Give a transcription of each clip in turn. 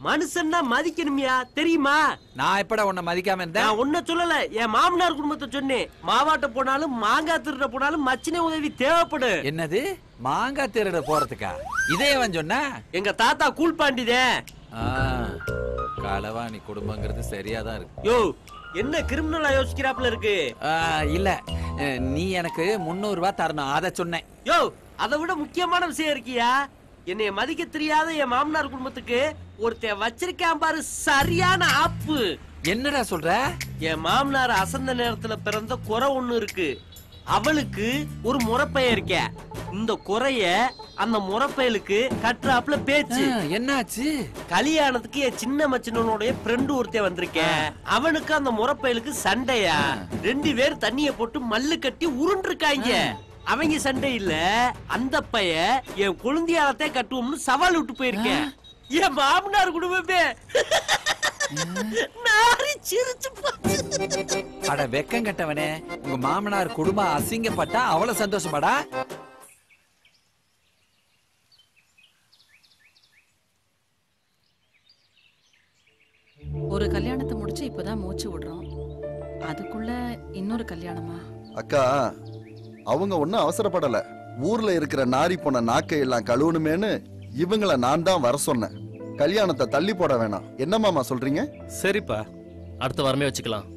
மனுஷன்னா மதிக்கணுமியா, தெரியுமா? நான் எப்படா உன்னை மதிக்காம இருந்தேன்? நான் உன்ன சொல்லல, என் மாமனார் குடும்பத்தை சொன்னேன். மாவாட்ட போனாலும் மாங்காய் திருட போனாலும் மச்சினை உதவி தேவைப்படும். என்னது மாங்காய் திருட போறதுக்கா? இதேவன் சொன்னா? எங்க தாத்தா கூழ்பாண்டிதே. களவாணி குடும்பங்கிறது சரியாதான் இருக்கு. யோ, என்ன கிரிமினலா யோசிக்கிறாப்ல இருக்கு? இல்ல, நீ எனக்கு 300 ரூபாய் தரணும், அத சொன்னேன். யோ, அதை விட முக்கியமான விஷயம் இருக்கியா? என்னைய மதிக்க தெரியாத என் மாமனார் குடும்பத்துக்கு ஒருத்தன் வச்சிருக்கான் பாரு, சரியான ஆப்பு. என்னடா சொல்ற? என் மாமனார் அசந்த நேரத்துல பிறந்த குறை ஒண்ணு இருக்கு. அவளுக்கு ஒரு முறப்பைய இருக்க. இந்த குறைய அந்த முறப்பயலுக்கு கட்டுறாப்புல பேச்சு. என்னாச்சு? கல்யாணத்துக்கு என் சின்ன மச்சினனுடைய ஃப்ரெண்டு ஒருத்தன் வந்திருக்கேன். அவனுக்கு அந்த முறப்பயலுக்கு சண்டையா. 2 பேர் தண்ணிய போட்டு மல்லு கட்டி உருண்டிருக்காங்க. அவங்க சண்டை இல்ல, அந்த பைய என் குழந்தையாலத்தை கட்டுவோம்னு சவால் விட்டு போயிருக்கேன். என் மாமனார் குடும்பமே அட வெக்கம் கட்டவனே, உங்க மாமனார் குடும்பம் அசிங்கப்பட்டா அவ்வளவு சந்தோஷமாடா? ஒரு கல்யாணத்தை முடிச்சு இப்பதான் மூச்சு விடுறோம், அதுக்குள்ள இன்னொரு கல்யாணமா? அக்கா, அவங்க ஒன்னும் அவசரப்படல. ஊர்ல இருக்கிற நாரி போன நாக்கை எல்லாம் கழுவணுமேனு இவங்களை நான் தான் வர சொன்னேன். கல்யாணத்தை தள்ளி போட வேணாம். என்ன மாமா சொல்றீங்க? சரிப்பா, அடுத்த வாரமே வச்சுக்கலாம்.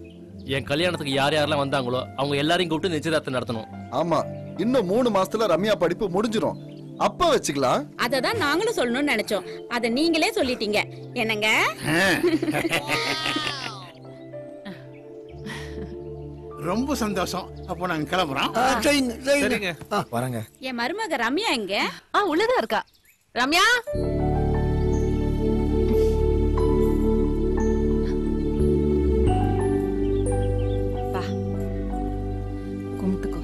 என் கல்யாணத்துக்கு யார் யாரெல்லாம் வந்தாங்களோ அவங்க எல்லாரையும் கூப்பிட்டு நிச்சயதார்த்தம் நடத்தணும். ஆமா, இன்னும் 3 மாசத்துல ரம்யா படிப்பு முடிஞ்சிரும். அப்ப வச்சுக்கலாம். அததான் நாங்களும் சொல்லணும்னு நினைச்சோம். அத நீங்களே சொல்லிட்டீங்க. என்னங்க? ரொம்ப சந்தோஷம். அப்போ நாங்க கிளம்புறோம். சரிங்க, வரங்க. என் மருமக ரம்யா எங்க? உள்ளதா இருக்கா. ரம்யா, கும்பிட்டுக்கோ.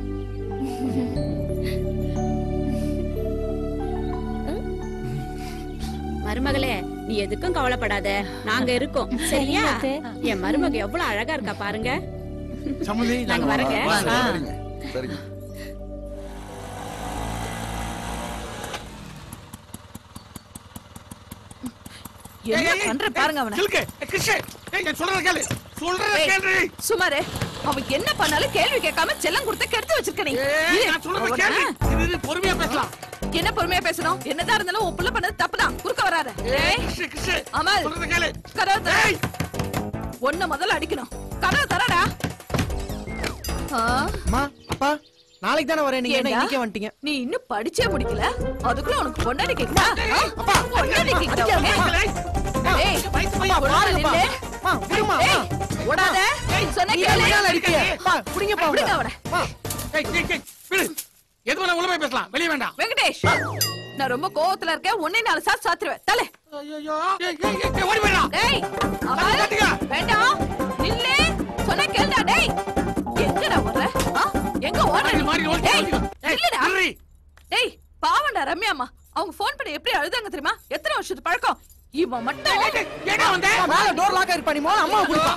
மருமகளே, நீ எதுக்கும் கவலைப்படாத, நாங்க இருக்கோம். சரியா? என் மருமக எவ்வளவு அழகா இருக்கா பாருங்க. சம்மந்தி, நாங்க வரங்க. சரிங்க. என்ன பண்ற பாருங்க அவனை. சுமாரே, அவன் என்ன பண்ணாலும் கேள்வி கேட்காம செல்லம் கொடுத்து கெடுத்து வச்சிருக்க நீ. பொறுமையா பேசலாம். என்ன பொறுமையா பேசணும்? என்னதான் இருந்தாலும் உன் புள்ள பண்ணது தப்புதான். குறுக்க வராத. அமல், கதவு தர. ஒன்ன முதல்ல அடிக்கணும். கதவு தரடா. அம்மா, அப்பா, நாளைக்கு தானே வரேன். நீங்க என்ன இன்னைக்கே வந்துட்டீங்க? நீ இன்னும் படிச்சே முடிக்கல, அதுக்குள்ள உனக்கு பொண்டாடி கேக்குதா? அப்பா, பொண்டாடி கேக்குதா? ஏய், அப்பா பாருங்க. அம்மா, விடுமா. ஓடாத. சொன்ன கேளு. அடிக்கீங்க. அப்பா, புடிங்கப்பா. விடுங்க அவனை. எதுவும் உள்ள பேசலாம், வெளிய வேண்டாம். வெங்கடேஷ், நான் ரொம்ப கோவத்துல இருக்கேன். உன்னை 4 சாத்து சாத்துருவேன். தலை. ஐயோ, ஓடி போடா. டேய், அமல், வேண்டாம். நில்லே. சொன்ன கேளுடா. டேய், எங்கடா ஓடுற? எங்க ஓடுற? டேய், இல்லடா. டேய், பாவண்டா ரம்யாமா. அவங்க போன் பண்ணி எப்படி அழுதாங்க தெரியுமா? எத்தனை வருஷத்து பழக்கம். இவன் மட்டும் ஏடா வந்த? மேல டோர் லாக் ஆயிருப்பா. நீ மோ அம்மா புடிப்பா.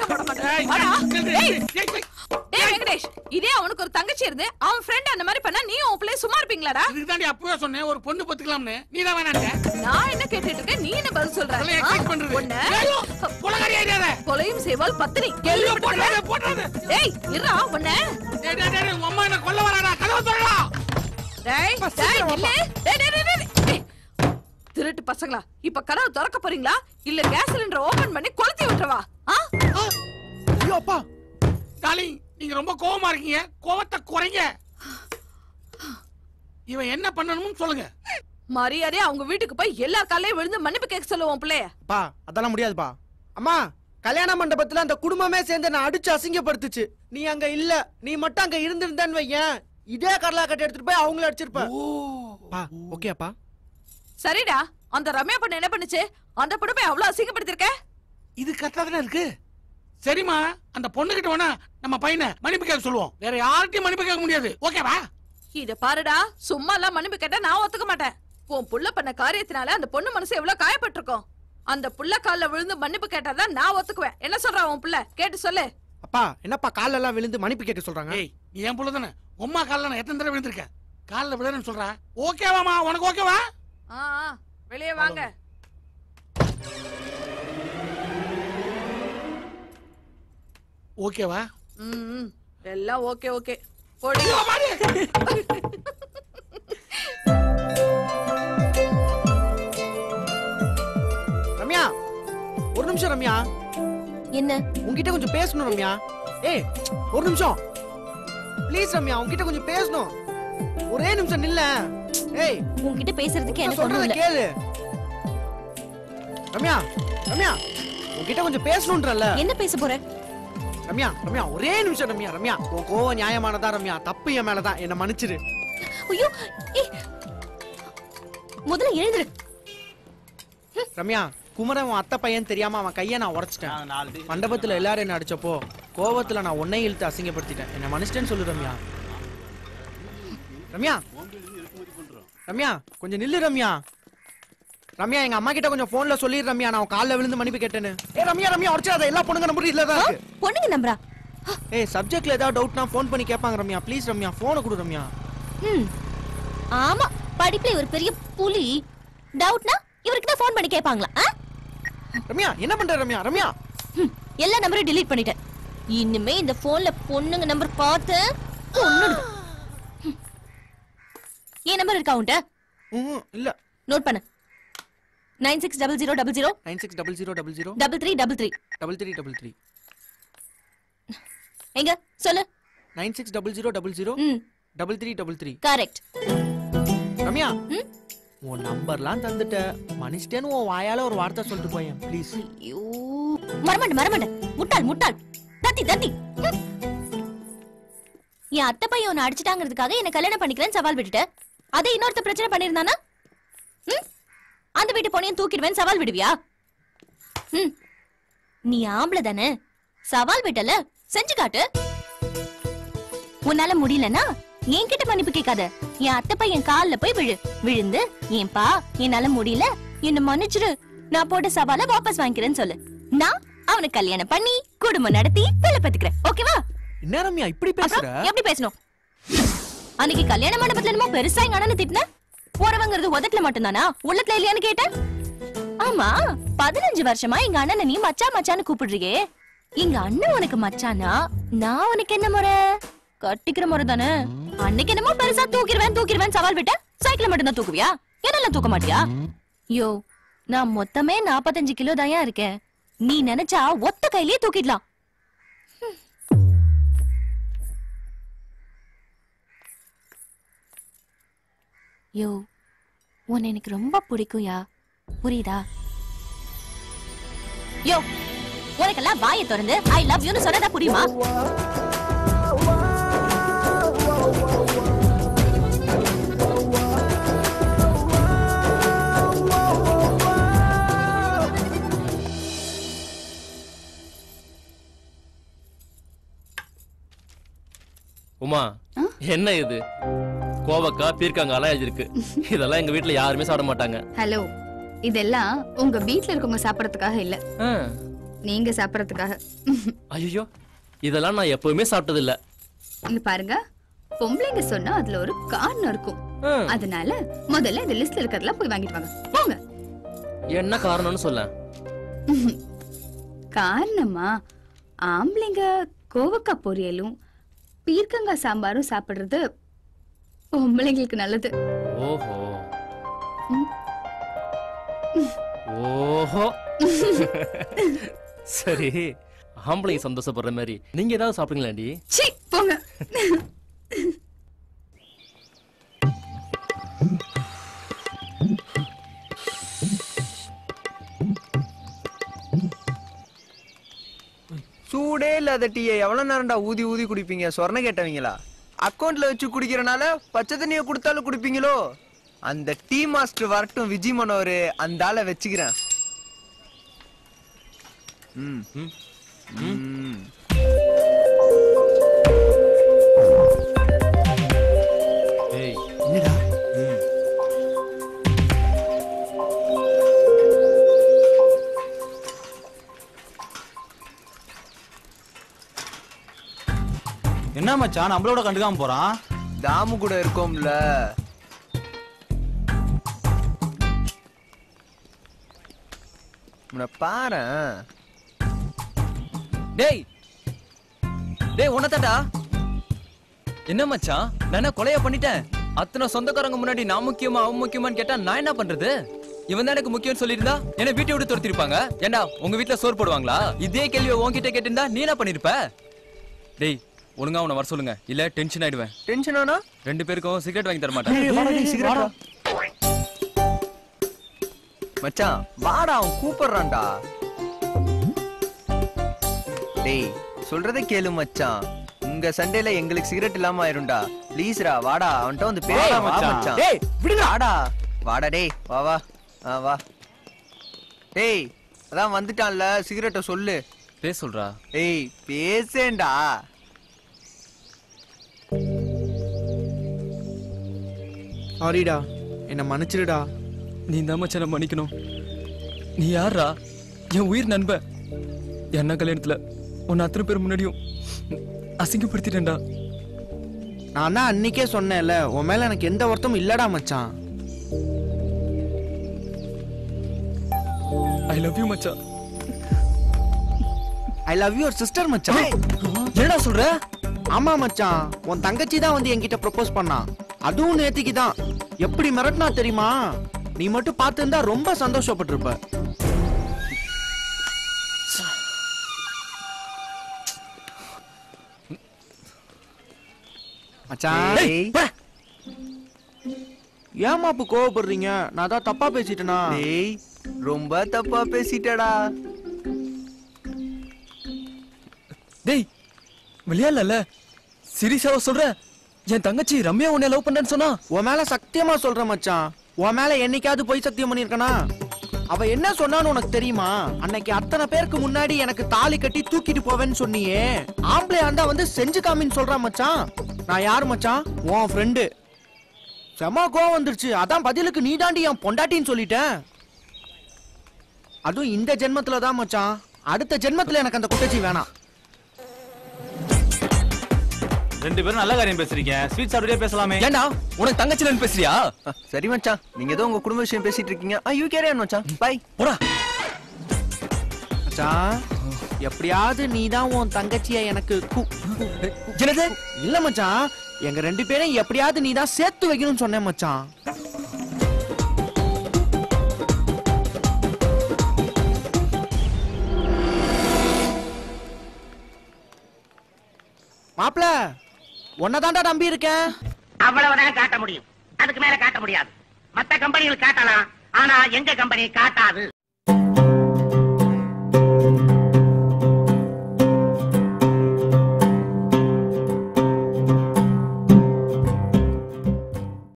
டேய் வெங்கடேஷ், இதே அவனுக்கு ஒரு தங்கச்சி இருந்து அவன் ஃப்ரெண்ட் அந்த மாதிரி பண்ணா நீ உன் பிள்ளை சும்மா இருப்பீங்களாடா? இதுக்கு தாண்டி அப்பவே சொன்னேன், ஒரு பொண்ணு பத்துக்கலாம்னு. நீ தான் வேணாங்க. நான் என்ன கேட்டுட்டு இருக்கேன், நீ என்ன பதில் சொல்ற? கொலகாரி ஐடியாத. கொலையும் செய்வாள் பத்தினி. கேள்விப்பட்டல? போடாத. டேய், இருடா உன்னை. டேய் டேய் டேய், உங்க அம்மா என்ன கொல்ல வராடா. கதவு திறடா. டேய், டேய் இல்ல. டேய் டேய் டேய். திருட்டு பசங்களா, இப்ப கதவு திறக்க போறீங்களா இல்ல கேஸ் சிலிண்டர் ஓபன் பண்ணி கொளுத்தி விட்டுறவா? ஐயோ அப்பா, டார்லிங், நீங்க ரொம்ப கோவமா இருக்கீங்க. கோவத்தை குறைங்க. இவன் என்ன பண்ணணும்னு சொல்லுங்க. மரியாதையா அவங்க வீட்டுக்கு போய் எல்லா காலையும் விழுந்து மன்னிப்பு கேட்க சொல்லுவோம் பிள்ளைய. பா, அதெல்லாம் முடியாதுப்பா. அம்மா, கல்யாண மண்டபத்துல அந்த குடும்பமே சேர்ந்து நான் அடிச்சு அசிங்கப்படுத்துச்சு. நீ அங்க இல்ல. நீ மட்டும் அங்க இருந்திருந்தேன்னு வையேன், இதே கடலா கட்டி எடுத்துட்டு போய் அவங்கள அடிச்சிருப்ப. ஓகேப்பா? சரிடா, அந்த ரம்யா பொண்ணு என்ன பண்ணுச்சு? அந்த பொண்ணு போய் அவ்வளவு அசிங்கப்படுத்திருக்க. இது கரெக்டா இருக்கு. சரிமா, அந்த பொண்ணு கிட்ட வேணா நம்ம பையனை மன்னிப்பு கேட்க சொல்லுவோம். வேற யார்கிட்டயும் மன்னிப்பு கேட்க முடியாது. ஓகேவா? இத பாருடா, சும்மா எல்லாம் மன்னிப்பு கேட்டா நான் ஒத்துக்க மாட்டேன். உன் புள்ள பண்ண காரியத்தினால அந்த பொண்ணு மனசு எவ்வளவு காயப்பட்டிருக்கும். அந்த புள்ள கால்ல விழுந்து மன்னிப்பு கேட்டாதான் நான் ஒத்துக்குவேன். என்ன சொல்றான் உன் புள்ள? கேட்டு சொல்லு. அப்பா என்னப்பா கால்ல எல்லாம் விழுந்து மன்னிப்பு கேட்க சொல்றாங்க? ஏய் நீ என் புள்ள தானே, உம்மா கால்ல நான் எத்தனை தடவை விழுந்திருக்கேன். கால்ல விழுறேன்னு சொல்றா, ஓகேவாமா? உனக்கு ஓகேவா? வெளியே வாங்க. ஓகேவா? எல்லாம் ஓகே ஓகே. போடி. ரம்யா ஒரு நிமிஷம். ரம்யா என்ன? உன்கிட்ட கொஞ்சம் பேசணும் ரம்யா. ஏய் ஒரு நிமிஷம் ப்ளீஸ் ரம்யா, உன்கிட்ட கொஞ்சம் பேசணும். ஒரே நிமிஷம் நில்ல. ஏய் உன்கிட்ட பேசுறதுக்கு எனக்கு ஒண்ணும் சொல்றத இல்ல. கேளு ரம்யா. ரம்யா உன்கிட்ட கொஞ்சம் பேசணும்ன்றல. என்ன பேச போற? ரம்யா ரம்யா ஒரே நிமிஷம் ரம்யா. ரம்யா உன் கோவம் நியாயமானதா ரம்யா, தப்பு என் மேலதான், என்ன மன்னிச்சிரு. ஐயோ முதல்ல எழுந்துரு. ரம்யா குமரன் உன் அத்தை பையன் தெரியாம அவன் கையை நான் உடைச்சிட்டேன். மண்டபத்துல எல்லாரும் என்ன அடிச்சப்போ கோவத்துல நான் உன்னை இழுத்து அசிங்கப்படுத்திட்டேன். என்ன மன்னிச்சிட்டேன்னு சொல்லு ரம்யா. ரம்யா ரம்யா கொஞ்சம் நில்லு ரம்யா. ரம்யா எங்க அம்மா கிட்ட கொஞ்சம் போன்ல சொல்லிடு ரம்யா, நான் கால்ல விழுந்து மன்னிப்பு கேட்டேன்னு. ரம்யா ரம்யா உடைச்சாத, எல்லா பொண்ணுங்க நம்பர் இதுல தான் இருக்கு. பொண்ணுங்க நம்பரா? சப்ஜெக்ட்ல ஏதாவது டவுட்னா ஃபோன் பண்ணி கேட்பாங்க ரம்யா. ப்ளீஸ் ரம்யா போனை கொடு ரம்யா. ஆமா படிப்புல ஒரு பெரிய புலி. டவுட்னா இவருக்கு தான் ஃபோன் பண்ணி கேட்பாங்களா? ரம்யா என்ன பண்ற ரம்யா? ரம்யா எல்லா நம்பரையும் delete பண்ணிட்டேன். இனிமே இந்த போன்ல பொண்ணுங்க நம்பர் பார்த்து கொன்னுடு. ஏன் நம்பர் இருக்கா உன்கிட்ட? இல்ல. நோட் பண்ணு. 960000 960000 3333 3333. எங்க சொல்லு. 960000 3333. கரெக்ட். ரம்யா உன் நம்பர்லாம் தந்துட்ட, மன்னிச்சிட்டேன்னு உன் வாயால ஒரு வார்த்தை சொல்லிட்டு போயேன் ப்ளீஸ். ஐயோ மறமாட்டேன். முட்டாள் முட்டாள். தத்தி தத்தி. என் அத்தை பையன் உன்னை அடிச்சிட்டாங்கிறதுக்காக என்ன கல்யாணம் பண்ணிக்கிறேன்னு சவால் விட்டுட்ட. அதே இன்னொருத்த பிரச்சனை பண்ணிருந்தானா அந்த வீட்டு பொண்ணையும் தூக்கிடுவேன்னு சவால் விடுவியா? நீ ஆம்பளை தானே, சவால் விட்டல, செஞ்சு காட்டு. உன்னால முடியலன்னா என்கிட்ட மன்னிப்பு கேட்காத. என் அத்தை பையன் கால்ல போய் விழுந்து ஏன்பா என்னால முடியல என்ன மன்னிச்சிரு, நான் போட்ட சவால வாபஸ் வாங்கிக்கிறேன்னு சொல்லு. நான் அவனுக்கு கல்யாணம் பண்ணி குடும்பம் நடத்தி பிள்ளை பெத்துக்கிறேன். ஓகேவா? என்ன ரம்யா இப்படி பேசுற? எப்படி பேசணும்? அன்னைக்கு கல்யாண மண்டபத்துல என்னமோ பெருசா எங்க அண்ணனை திட்டின. போறவங்கிறது உதட்டுல மட்டும்தானா, உள்ளத்துல இல்லையான்னு கேட்டேன். ஆமா 15 வருஷமா எங்க அண்ணனை நீ மச்சா மச்சான்னு கூப்பிடுறியே, எங்க அண்ணன் உனக்கு மச்சானா நான் உனக்கு என்ன முறை? கட்டிக்கிற முறை தானே. அன்னைக்கு என்னமோ பெருசா தூக்கிடுவேன் சவால் விட்ட, சைக்கிள் மட்டும் தான் தூக்குவியா? என்னெல்லாம் தூக்க மாட்டியா? யோ நான் மொத்தமே 45 கிலோ தாயா இருக்கேன். நீ நினைச்சா ஒத்த கையிலேயே தூக்கிடலாம். யோ உன்னை எனக்கு ரொம்ப பிடிக்கும்யா, புரியுதா? யோ உனக்கெல்லாம் வாயை திறந்து ஐ லவ் யூன்னு சொன்னதா புரியுமா? உமா என்ன இது? கோவக்கா பீர்க்காங்காலாம் எழுதிருக்கு. இதெல்லாம் எங்க வீட்ல யாருமே சாப்பிட மாட்டாங்க. ஹலோ, இதெல்லாம் உங்க வீட்ல இருக்கவங்க சாப்பிடறதுக்காக இல்ல, நீங்க சாப்பிடறதுக்காக. ஐயோ இதெல்லாம் நான் எப்பவுமே சாப்பிட்டது இல்ல. இங்க பாருங்க, பொம்பளைங்க சொன்னா அதுல ஒரு காரணம் இருக்கும். அதனால முதல்ல இந்த லிஸ்ட்ல இருக்கறதெல்லாம் போய் வாங்கிட்டு வாங்க. போங்க. என்ன காரணம்னு சொல்ல. காரணமா? ஆம்பளைங்க கோவக்கா பொரியலும் பீர்க்கங்காய் சாம்பாரும் சாப்பிடுறது பொம்பளைங்களுக்கு நல்லது. ஓஹோ ஓஹோ சரி, ஆம்பளைங்க சந்தோஷப்படுற மாதிரி நீங்க ஏதாவது சாப்பிடுங்களாண்டி? சீ போங்க. சூடே இல்லாத டீயை எவ்வளவு நேரம்டா ஊதி ஊதி குடிப்பீங்க? சொர்ண கேட்டவங்களா? அக்கௌண்ட்ல வச்சு குடிக்கிறனால பச்சை தண்ணியை கொடுத்தாலும் குடிப்பீங்களோ? அந்த டீ மாஸ்டர் வரட்டும், விஜய் மனோர், அந்த ஆளை வச்சுக்கிறேன். என்ன மச்சான் நம்மளோட கண்டுக்காம போறான்? தாமு கூட இருக்கோம்ல. உன்னை பாரு. டேய் டேய் உன்னதாடா. என்ன மச்சான் நான் கொலையா பண்ணிட்டேன்? அத்தனை சொந்தக்காரங்க முன்னாடி நான் முக்கியமா அவன் முக்கியமான்னு கேட்டா நான் என்ன பண்றது? இவன் தான் எனக்கு முக்கியம் சொல்லியிருந்தா என்ன வீட்டை விட்டு துரத்திருப்பாங்க. ஏண்டா உங்க வீட்டுல சோறு போடுவாங்களா? இதே கேள்வியை உன்கிட்ட கேட்டிருந்தா நீ என்ன பண்ணிருப்ப? டேய் ஒழுங்கா உன்னை வர சொல்லுங்க, இல்ல டென்ஷன் ஆயிடுவேன். டென்ஷன் ஆனா 2 பேருக்கும் சிகரெட் வாங்கி தர மாட்டேன். மச்சான் வாடா, அவன் கூப்பிடுறான்டா. டேய் சொல்றதை கேளு மச்சான். உங்க சண்டேல எங்களுக்கு சிகரெட் இல்லாம ஆயிரும்டா. ப்ளீஸ்ரா வாடா, அவன்கிட்ட வந்து பேசலாம் மச்சான். டேய் விடுடா. வாடா வாடா டேய் வா வா வா. டேய் அதான் வந்துட்டான்ல, சிகரெட்டை சொல்லு. பேச சொல்றா. ஏய் பேசேன்டா. சாரிடா, என்ன மன்னிச்சிடுடா. நீ தான் மச்சான மன்னிக்கணும். நீ யாரா? என் உயிர் நண்பன். என்ன கல்யாணத்துல உன்னை அத்தனை பேர் முன்னாடியும் அசிங்கப்படுத்திட்டேன்டா. நான் தான் அன்னைக்கே சொன்னேன்ல, உன் மேல எனக்கு எந்த வருத்தமும் இல்லடா மச்சான். ஐ லவ் யூ மச்சான். ஐ லவ் யுவர் சிஸ்டர் மச்சான். என்னடா சொல்ற? ஆமா மச்சான், உன் தங்கச்சி தான் வந்து என்கிட்ட ப்ரொபோஸ் பண்ணா. அதுவும் நேத்திக்கு தான். எப்படி மிரட்டினா தெரியுமா? நீ மட்டும் பார்த்திருந்தா ரொம்ப சந்தோஷப்பட்டிருப்ப. மச்சான் ஏமா அப்ப கோவப்படுறீங்க? நான் தான் தப்பா பேசிட்டேனா? டேய் ரொம்ப தப்பா பேசிட்டடா. டேய் விளையாடல, சீரியஸாவா சொல்ற? என் தங்கச்சி ரம்யா உன்னை லவ் பண்றேன்னு சொன்னா? உன் மேல சத்தியமா சொல்றேன் மச்சான். உன் மேல என்னைக்காவது போய் சத்தியம் பண்ணிருக்கனா? அவ என்ன சொன்னான்னு உனக்கு தெரியுமா? அன்னைக்கு அத்தனை பேருக்கு முன்னாடி எனக்கு தாலி கட்டி தூக்கிட்டு போவேன்னு சொன்னியே, ஆம்பளை ஆண்டா வந்து செஞ்சு காமின்னு சொல்றான் மச்சான். நான் யாரு மச்சான்? உன் ஃப்ரெண்டு. செம கோவம் வந்துருச்சு. அதான் பதிலுக்கு நீ தாண்டி என் பொண்டாட்டின்னு சொல்லிட்டேன். அதுவும் இந்த ஜென்மத்துல தான் மச்சான். அடுத்த ஜென்மத்துல எனக்கு அந்த குட்டச்சி வேணாம். 2 பேரும் நல்ல காரியம் பேசுறீங்க. ஸ்வீட் சாப்பிட்டே பேசலாமே. ஏண்டா உனக்கு தங்கச்சிலன்னு பேசுறியா? சரி மச்சான், நீங்க ஏதோ உங்க குடும்ப விஷயம் பேசிட்டு இருக்கீங்க. யூ கேரி ஆன் மச்சான். பை. போடா மச்சான். எப்படியாவது நீ தான் உன் தங்கச்சியை எனக்கு என்னது? இல்ல மச்சான், எங்க 2 பேரும் எப்படியாவது நீ தான் சேர்த்து வைக்கணும்னு சொன்னேன் மச்சான். மாப்ள உன்னதான்டா நம்பி இருக்கேன். அவ்வளவுதான் காட்ட முடியும், அதுக்கு மேல காட்ட முடியாது. மத்த கம்பெனிகள் காட்டலாம், ஆனா எங்க கம்பெனி காட்டாது.